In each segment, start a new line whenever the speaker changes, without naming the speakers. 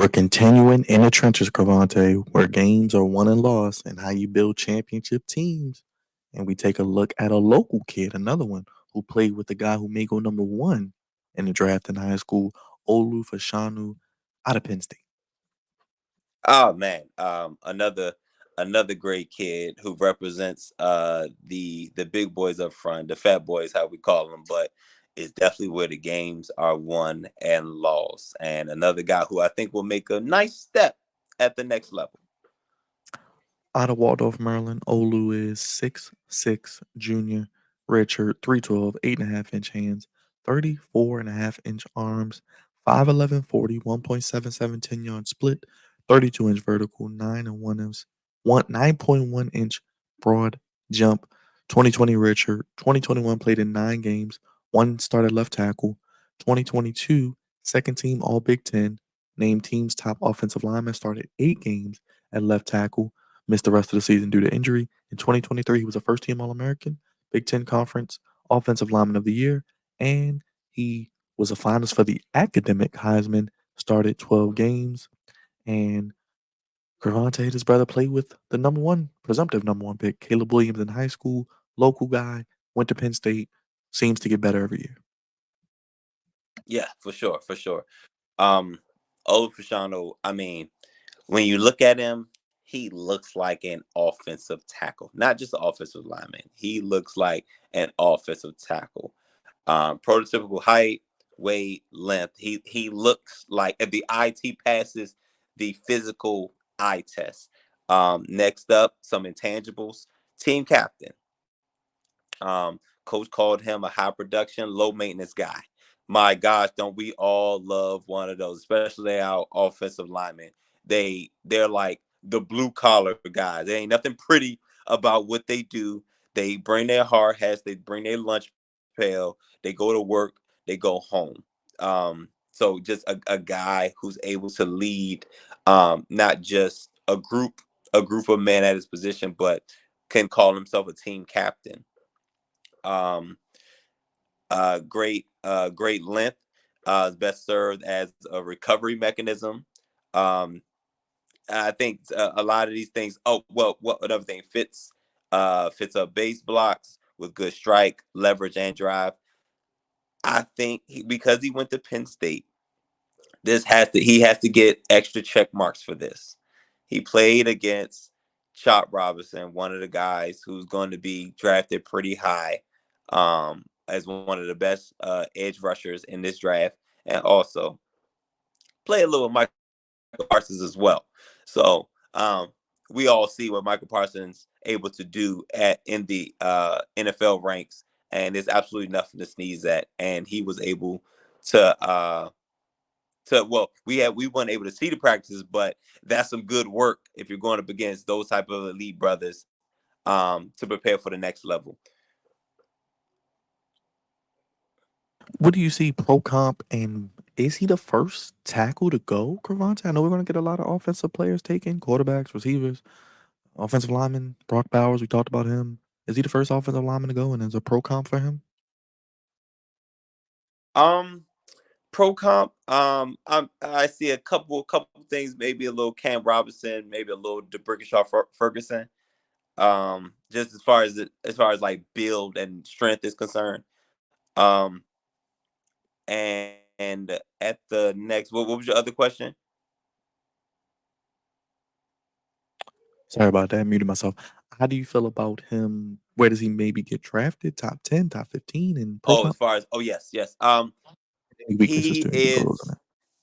We're continuing in the trenches, Crevonte, where games are won and lost and how you build championship teams. And we take a look at a local kid, another one, who played with the guy who may go number one in the draft in high school, Olu Fashanu, out of Penn State.
Oh man, another great kid who represents the big boys up front, the fat boys, how we call them, but it's definitely where the games are won and lost. And another guy who I think will make a nice step at the next level.
Out of Waldorf, Maryland, Olu is 6'6", junior, redshirt, 312, 8.5-inch hands, 34.5-inch arms, 5'11", 40, 1.77 10-yard split, 32-inch vertical, 9.1-inch broad jump, 2020 redshirt, 2021 played in 9 games, 1 started left tackle, 2022 second team All Big Ten, named team's top offensive lineman, started 8 games at left tackle, missed the rest of the season due to injury. In 2023, he was a first team All American, Big Ten Conference Offensive Lineman of the Year, and he was a finalist for the academic Heisman, started 12 games. And Crevonte and his brother played with the number one, presumptive number one pick, Caleb Williams in high school, local guy, went to Penn State, seems to get better every year.
Yeah, for sure, for sure. Um, Olu Fashanu, I mean, when you look at him, he looks like an offensive tackle, not just an offensive lineman. He looks like an offensive tackle. Prototypical height, weight, length. He looks like if the IT passes the physical eye test. Next up, some intangibles. Team captain. Coach called him a high production, low maintenance guy. My gosh, don't we all love one of those, especially our offensive linemen. They're like the blue collar guys. There ain't nothing pretty about what they do. They bring their hard hats, they bring their lunch pail, they go to work, they go home. So just a guy who's able to lead not just a group of men at his position, but can call himself a team captain. Um, great length. Is best served as a recovery mechanism. Um, I think a lot of these things. Oh well, what another thing fits up base blocks with good strike, leverage, and drive. I think because he went to Penn State, he has to get extra check marks for this. He played against Chop Robinson, one of the guys who's going to be drafted pretty high, as one of the best edge rushers in this draft, and also play a little Michael Parsons as well. So we all see what Michael Parsons able to do in the NFL ranks, and there's absolutely nothing to sneeze at. And he was able to well, we weren't able to see the practices, but that's some good work if you're going up against those type of elite brothers to prepare for the next level.
What do you see pro comp, and is he the first tackle to go, Crevonte? I know we're going to get a lot of offensive players taken, quarterbacks, receivers, offensive lineman, Brock Bowers, we talked about him. Is he the first offensive lineman to go, and is a pro comp for him?
Um Pro comp, I see a couple things, maybe a little Cam Robinson, maybe a little DeBrickashaw Ferguson. Just as far as like build and strength is concerned. Um and at the next, what was your other question?
Sorry about that. Muted myself. How do you feel about him? Where does he maybe get drafted? Top 10, top 15 in pro
Oh, as
comp?
far as oh yes, yes.
Any weaknesses
He
to any goals on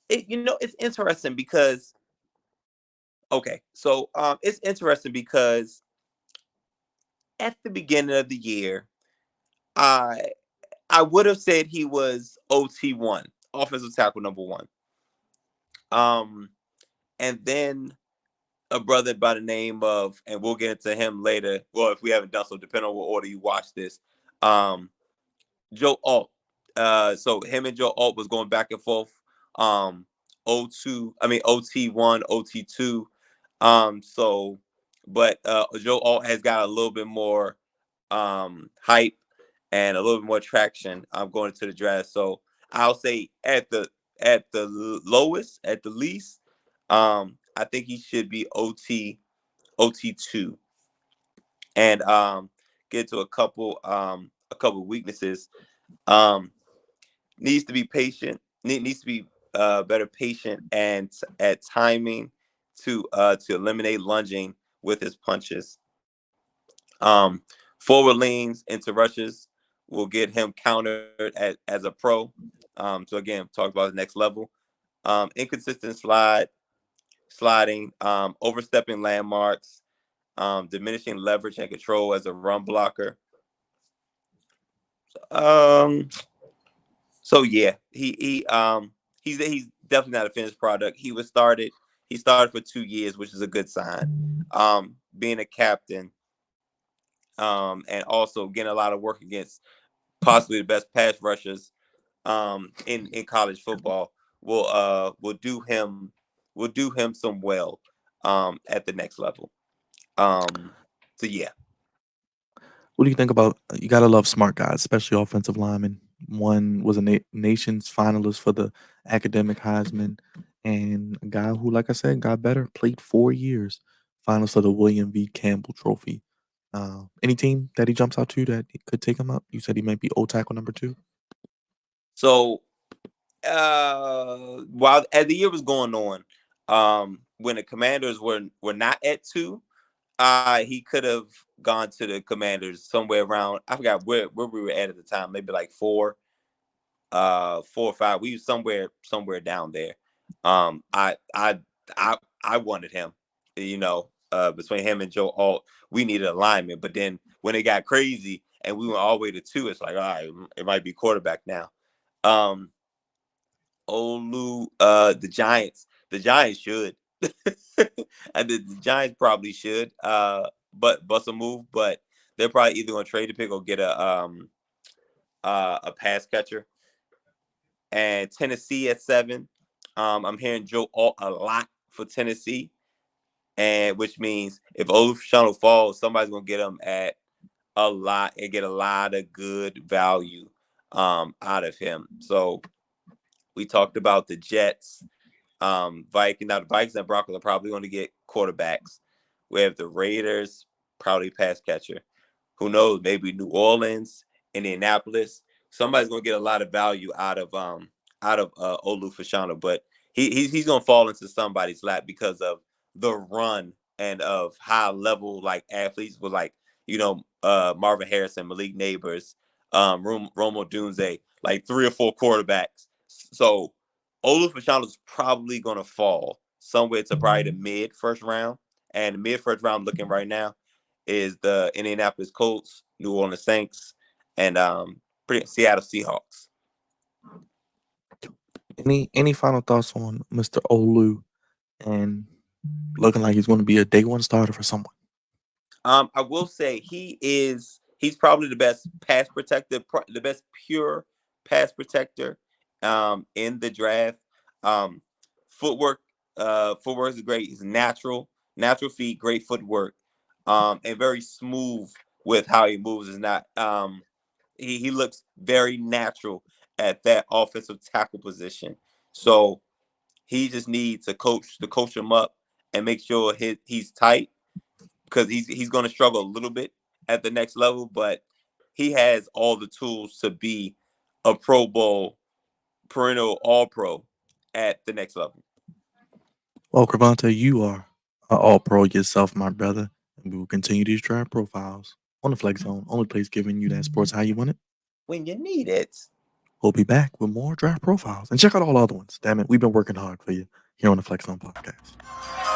is it's interesting because okay, so it's interesting because at the beginning of the year, I I would have said he was OT1, offensive tackle number one. Um, and then a brother by the name of, and we'll get into him later. Well, if we haven't done so, depending on what order you watch this, um, Joe Alt. So him and Joe Alt was going back and forth. Um, O2, I mean OT1, OT2. So, but Joe Alt has got a little bit more hype and a little bit more traction. I'm going into the draft. So I'll say at the lowest, at the least, I think he should be OT2, and get to a couple weaknesses. Um, needs to be patient. Needs to be better patient and at timing to eliminate lunging with his punches. Forward leans into rushes will get him countered as a pro. So again, talk about the next level. Inconsistent sliding, overstepping landmarks, diminishing leverage and control as a run blocker. Um, so yeah, he's definitely not a finished product. He started for 2 years, which is a good sign. Being a captain, and also getting a lot of work against possibly the best pass rushers in college football will do him some well at the next level. Um, so yeah.
What do you think about you gotta love smart guys, especially offensive linemen. One was a nation's finalist for the academic Heisman, and a guy who, like I said, got better, played 4 years, finalist for the William V. Campbell Trophy. Any team that he jumps out to that could take him up? You said he might be O tackle number two.
So while as the year was going on, when the Commanders were not at two, he could have gone to the Commanders somewhere around. I forgot where we were at the time. Maybe like 4 or 5. We were somewhere down there. Um, I I I wanted him. You know, between him and Joe Alt, we needed a lineman. But then when it got crazy and we went all the way to two, it's like, all right, it might be quarterback now. Um, Olu, the Giants should, and the Giants probably should, but bust a move. But they're probably either going to trade the pick or get a pass catcher. And Tennessee at 7. I'm hearing Joe Alt a lot for Tennessee, and which means if Olu Fashanu falls, somebody's going to get him at a lot and get a lot of good value out of him. So we talked about the Jets, Vikings. Now the Vikings and Broncos are probably going to get quarterbacks. We have the Raiders, probably pass catcher. Who knows? Maybe New Orleans, Indianapolis. Somebody's going to get a lot of value out of Olu Fashanu, but he's going to fall into somebody's lap because of the run and of high level like athletes with like Marvin Harrison, Malik Neighbors, Romo Dunze, like 3 or 4 quarterbacks. So Olu Fashanu is probably going to fall somewhere to probably the mid first round. And the mid first round looking right now is the Indianapolis Colts, New Orleans Saints, and Seattle Seahawks.
Any final thoughts on Mr. Olu and looking like he's going to be a day one starter for someone?
I will say he's probably the best pass protector, the best pure pass protector in the draft. Um, footwork, footwork is great. He's natural feet, great footwork, and very smooth with how he moves. Is not he looks very natural at that offensive tackle position. So he just needs a coach to coach him up and make sure he's tight because he's going to struggle a little bit at the next level, but he has all the tools to be a Pro Bowl perennial All Pro at the next level.
Well, Crevonte, you are an all pro yourself, my brother, and we will continue these draft profiles on the Flex Zone. Only place giving you that sports how you want it.
When you need it.
We'll be back with more draft profiles and check out all the other ones. Damn it, we've been working hard for you here on the Flex Zone podcast.